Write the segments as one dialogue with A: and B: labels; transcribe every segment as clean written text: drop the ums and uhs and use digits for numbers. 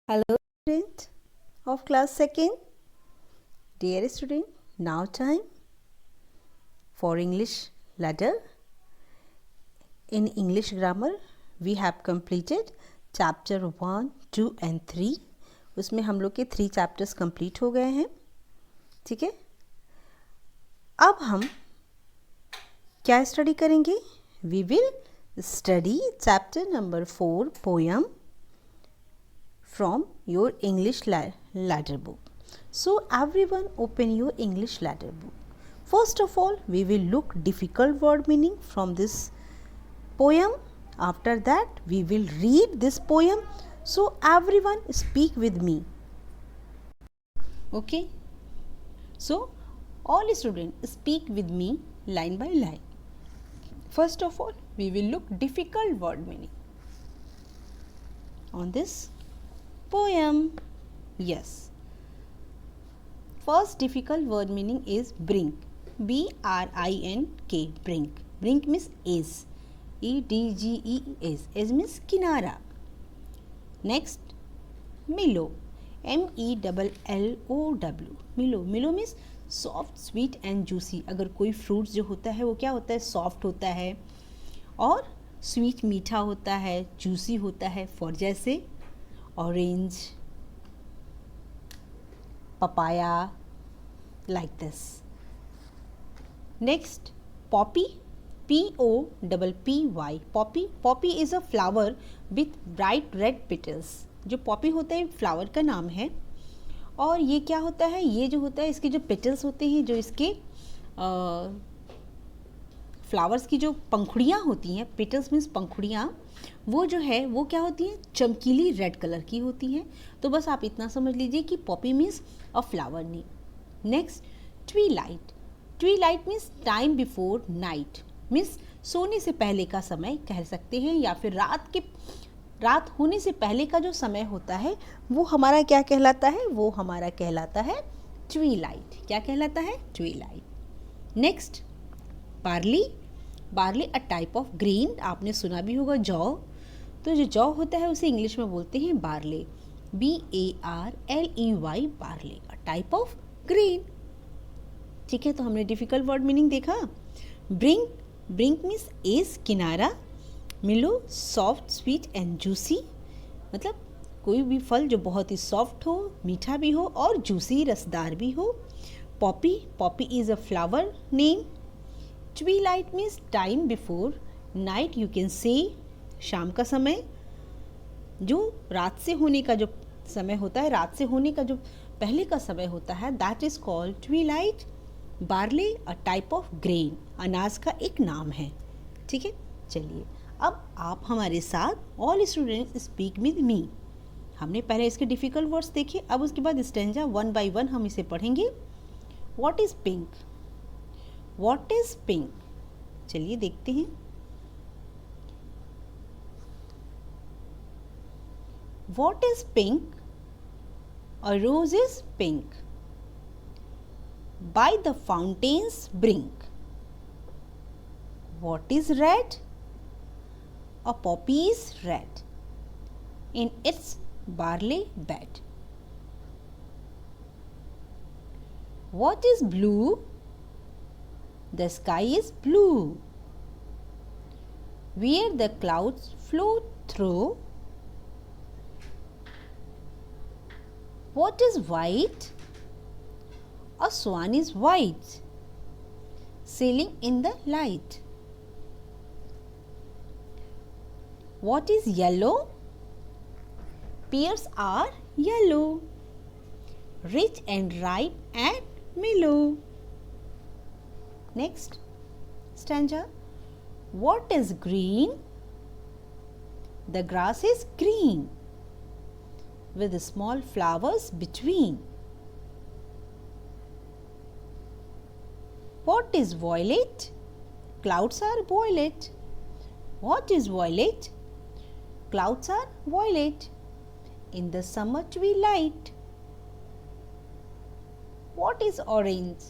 A: Hello student of class 2nd. Dear student, now time for English ladder. In English grammar we have completed chapter 1, 2 and 3. उसमें हम लोग के 3 chapters complete हो गए हैं. ठीक है, अब हम क्या स्टडी करेंगे? We will study chapter number 4 poem from your English ladder book. So everyone open your English ladder book. First of all, we will look difficult word meaning from this poem. After that, we will read this poem. So everyone speak with me. Okay? So all students speak with me line by line. First of all, we will look difficult word meaning on this poem. Yes, first difficult word meaning is brink. B-R-I-N-K, brink. Brink means edge. E-D-G-E-S. Edge means kinara. Next, milo. M-E-L-L-O-W. milo. Milo means soft, sweet and juicy. अगर कोई fruits जो होता है वो क्या होता है? Soft होता है और स्वीट मीठा होता है, जूसी होता है. फॉर जैसे orange, papaya, like this. Next, poppy. P-O-P-P-Y. Poppy. Poppy is a flower with bright red petals. जो poppy होता है फ्लावर का नाम है. और ये क्या होता है? ये जो होता है इसके जो पेटल्स होते हैं, जो इसके फ्लावर्स की जो पंखुड़ियाँ होती हैं, पेटल्स मीन्स पंखुड़ियाँ, वो जो है वो क्या होती हैं? चमकीली रेड कलर की होती हैं. तो बस आप इतना समझ लीजिए कि poppy means a flower name. Next, twilight. Twilight means time before night. Means सोने से पहले का समय कह सकते हैं, या फिर रात होने से पहले का जो समय होता है वो हमारा क्या कहलाता है? वो हमारा कहलाता है ट्वीलाइट. क्या कहलाता है? Twilight. Next, barley. Barley a type of grain. आपने सुना भी होगा जौ. तो जो जौ होता है उसे इंग्लिश में बोलते हैं barley. B-A-R-L-E-Y, barley a type of grain. ठीक है, तो हमने डिफिकल्ट वर्ड मीनिंग देखा. ब्रिंक. ब्रिंक मीन्स एज, किनारा. मिलो, सॉफ्ट, स्वीट एंड जूसी. मतलब कोई भी फल जो बहुत ही सॉफ्ट हो, मीठा भी हो और जूसी, रसदार भी हो. Poppy. Poppy is a flower name. Twilight means time before night. You can say शाम का समय, जो रात से होने का जो समय होता है, रात से होने का जो पहले का समय होता है, that is called twilight. Barley a type of grain, अनाज का एक नाम है. ठीक है, चलिए अब आप हमारे साथ all students speak with me. हमने पहले इसके डिफिकल्ट वर्ड्स देखे, अब उसके बाद स्टैंजा 1 by 1 हम इसे पढ़ेंगे. What is pink? What is pink? चलिए देखते हैं. What is pink? A rose is pink. By the fountain's brink. What is red? A poppy is red in its barley bed. What is blue? The sky is blue, where the clouds flow through. What is white? A swan is white, sailing in the light. What is yellow? Pears are yellow, rich and ripe and mellow. Next stanza. What is green? The grass is green with small flowers between. What is violet? Clouds are violet. What is violet? Clouds are violet in the summer twilight. What is orange?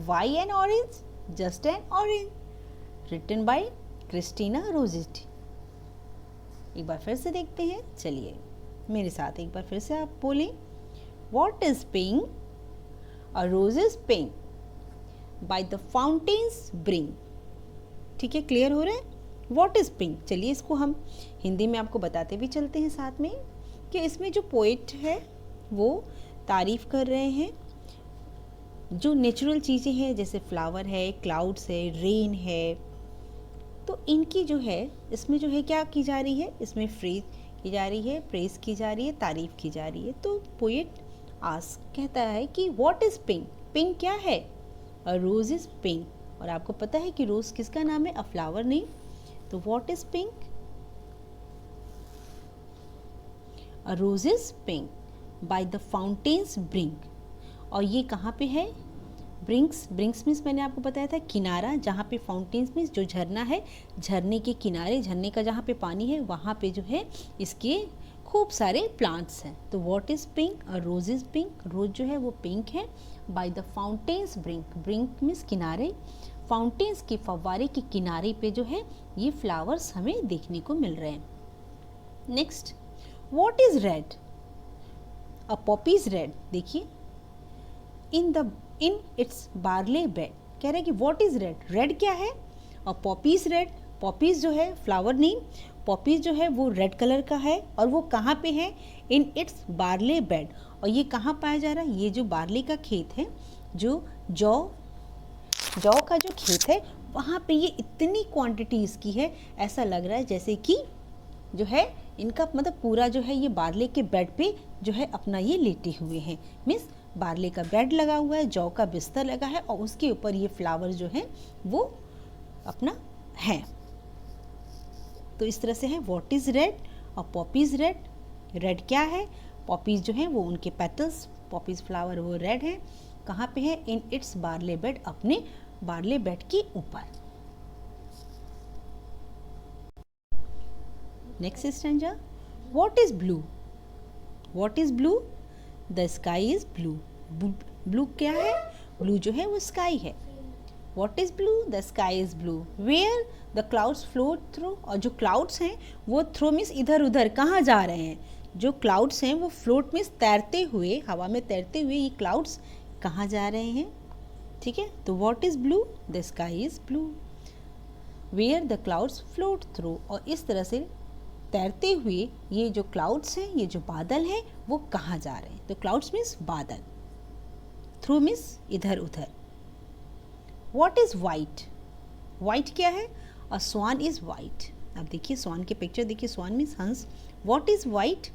A: Why an orange? Just an orange. Written by Christina Rossetti. एक बार फिर से देखते हैं. चलिए, मेरे साथ एक बार फिर से आप बोलें, what is pink? A rose is pink by the fountain's brink. ठीक है, क्लियर हो रहा है? What is pink. चलिए इसको हम हिंदी में आपको बताते भी चलते हैं साथ में कि इसमें जो पोएट है वो तारीफ कर रहे हैं जो नेचुरल चीज़ें हैं, जैसे फ्लावर है, क्लाउड्स है, रेन है, तो इनकी जो है इसमें जो है क्या की जा रही है, इसमें फ्रेज की जा रही है, प्रेज की जा रही है, तारीफ की जा रही है। तो पोएट कहता है कि व्हाट इज पिंक। पिंक क्या है? A rose is pink. और आपको पता है कि रोज किसका नाम है? A flower name. तो what is pink? A rose is pink by the fountain's brink. और ये कहाँ पे है? ब्रिंक्स मीन्स मैंने आपको बताया था किनारा, जहाँ पे फाउंटेन्स मीन्स जो झरना है, झरने के किनारे, झरने का जहाँ पे पानी है वहाँ पे जो है इसके खूब सारे प्लांट्स हैं। तो what is pink? A rose is pink. Rose जो है वो पिंक है। By the fountain's brink, brink means किनारे, फाउंटेन्स के फव्वारे के किनारे पे जो है ये फ्लावर्स हमें देखने को मिल रहे हैं। Next, what is red? A Poppy is red. देखिए, इन इट्स बार्ले बेड, कह रहे हैं कि व्हाट इज रेड। रेड क्या है? और पॉपीज रेड। पॉपीज जो है फ्लावर नेम, पॉपीज जो है वो रेड कलर का है और वो कहाँ पे है? In its barley bed. और ये कहाँ पाया जा रहा है? ये जो बार्ले का खेत है, जो जौ का जो खेत है, वहाँ पे ये इतनी क्वांटिटी इसकी है, ऐसा लग रहा है जैसे कि जो है इनका मतलब पूरा जो है ये बार्ले के बेड पे जो है अपना ये लेटे हुए हैं। मीन्स बार्ले का बेड लगा हुआ है, जौ का बिस्तर लगा है और उसके ऊपर ये फ्लावर जो है वो अपना है। तो इस तरह से है व्हाट इज रेड और पॉपीज रेड। रेड क्या है? पॉपीज जो है वो उनके पेटल्स, पॉपीज फ्लावर वो रेड है। कहाँ पे है? इन इट्स बार्ले बेड, अपने बार्ले बेड के ऊपर। Next stanza, what is blue? What is blue? The sky is blue. Blue क्या है? ब्लू जो है वो स्काई है। What is blue? The sky is blue where the clouds float through. और जो क्लाउड्स हैं वो थ्रू मीन्स इधर उधर कहाँ जा रहे हैं? जो क्लाउड्स हैं वो फ्लोट मीन्स तैरते हुए, हवा में तैरते हुए ये क्लाउड्स कहाँ जा रहे हैं? ठीक है, तो what is blue? The sky is blue where the clouds float through. और इस तरह से तैरते हुए ये जो क्लाउड्स हैं, ये जो बादल हैं, वो कहाँ जा रहे हैं? तो क्लाउड्स मीन्स बादल, थ्रू मीन्स इधर उधर। What is white? वाइट क्या है? A swan is white. अब देखिए स्वान की पिक्चर देखिए, स्वान मीन्स हंस। What is white?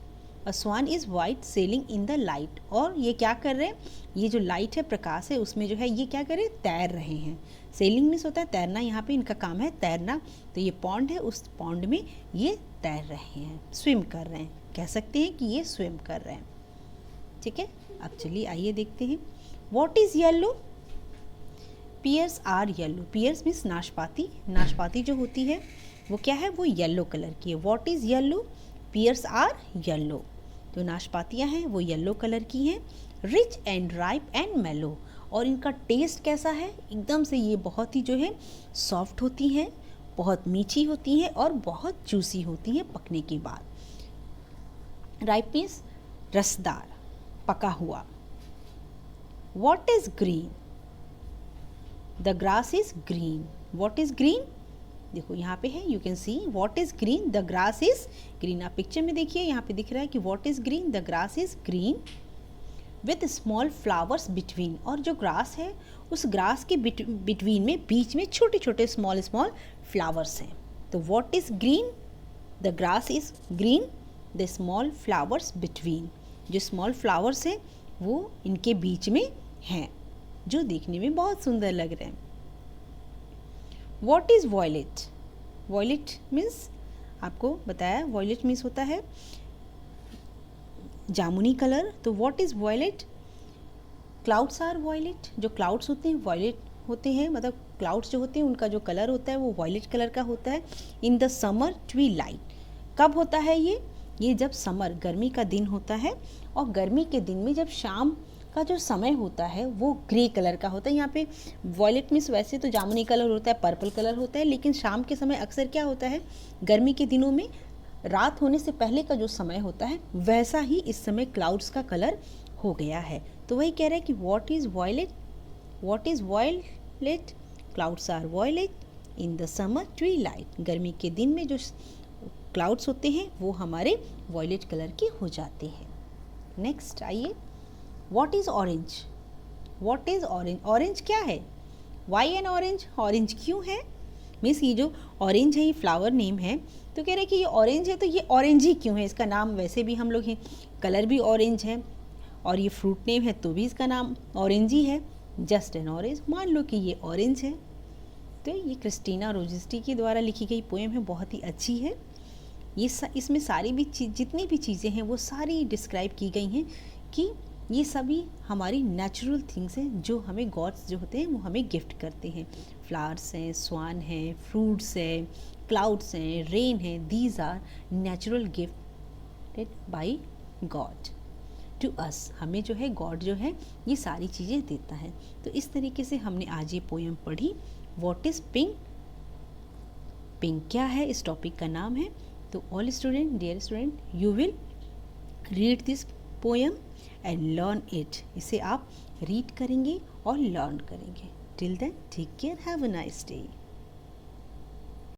A: A swan is white sailing in the light. और ये क्या कर रहे हैं? ये जो लाइट है, प्रकाश है, उसमें जो है ये क्या कर रहे हैं? तैर रहे हैं। सेलिंग मीन्स होता है तैरना, यहाँ पे इनका काम है तैरना। तो ये पॉन्ड है, उस पॉन्ड में ये तैर रहे हैं, स्विम कर रहे हैं, कह सकते हैं कि ये स्विम कर रहे हैं। ठीक है, अब चलिए आइए देखते हैं। What is yellow? Pears are yellow. Pears means नाशपाती। नाशपाती जो होती है वो क्या है? वो येलो कलर की है। What is yellow? Pears are yellow. तो नाशपातियाँ हैं वो येलो कलर की हैं। रिच एंड राइप एंड मेलो। और इनका टेस्ट कैसा है? एकदम से ये बहुत ही जो है सॉफ्ट होती हैं, बहुत मीठी होती हैं और बहुत जूसी होती हैं पकने के बाद। राइप मीन्स रसदार, पका हुआ। What is green? The grass is green. What is green? देखो यहाँ पे है, you can see what is green, the grass is green. आप पिक्चर में देखिए, यहाँ पे दिख रहा है कि what is green, the grass is green with small flowers between. और जो ग्रास है उस ग्रास के बिटवीन में, बीच में छोटे छोटे स्मॉल फ्लावर्स हैं। तो what is green? The grass is green, the small flowers between. जो स्मॉल फ्लावर्स हैं वो इनके बीच में हैं, जो देखने में बहुत सुंदर लग रहे हैं। What is violet? Violet means आपको बताया, वॉयलेट मीन्स होता है जामुनी कलर। तो what is violet? Clouds are violet. जो क्लाउड्स होते हैं वॉयलेट होते हैं, मतलब क्लाउड्स जो होते हैं उनका जो कलर होता है वो वॉयलेट कलर का होता है। इन द समर ट्विलाइट। कब होता है ये जब समर, गर्मी का दिन होता है, और गर्मी के दिन में जब शाम का जो समय होता है वो ग्रे कलर का होता है। यहाँ पे वॉयलेट मीन्स वैसे तो जामुनी कलर होता है, पर्पल कलर होता है, लेकिन शाम के समय अक्सर क्या होता है, गर्मी के दिनों में रात होने से पहले का जो समय होता है वैसा ही इस समय क्लाउड्स का कलर हो गया है। तो वही कह रहा है कि what is violet, what is violet, clouds are violet in the summer twilight. गर्मी के दिन में जो क्लाउड्स होते हैं वो हमारे वॉयलेट कलर के हो जाते हैं। नेक्स्ट आइए, what is orange, what is orange, orange क्या है, वाई एन ऑरेंज, ऑरेंज क्यों है। मीन्स ये जो ऑरेंज है ये फ्लावर नेम है, तो कह रहे हैं कि ये ऑरेंज है तो ये ऑरेंज ही क्यों है, इसका नाम वैसे भी हम लोग हैं, कलर भी ऑरेंज है और ये फ्रूट नेम है तो भी इसका नाम ऑरेंज ही है। जस्ट एन ऑरेंज, मान लो कि ये ऑरेंज है। तो ये क्रिस्टीना रोजिस्टी के द्वारा लिखी गई पोएम है, बहुत ही अच्छी है। ये इसमें सारी भी जितनी भी चीज़ें हैं वो सारी डिस्क्राइब की गई हैं कि ये सभी हमारी नेचुरल थिंग्स हैं जो हमें गॉड्स जो होते हैं वो हमें गिफ्ट करते हैं। फ्लावर्स हैं, स्वान हैं, फ्रूट्स हैं, क्लाउड्स हैं, रेन है, these are natural gifted by God to us. हमें जो है गॉड जो है ये सारी चीज़ें देता है। तो इस तरीके से हमने आज ये पोएम पढ़ी। व्हाट इज़ पिंक, पिंक क्या है इस टॉपिक का नाम है। तो all student, dear student, you will read this poem and learn it. इसे आप रीड करेंगे और लर्न करेंगे। Till then take care, have a nice day.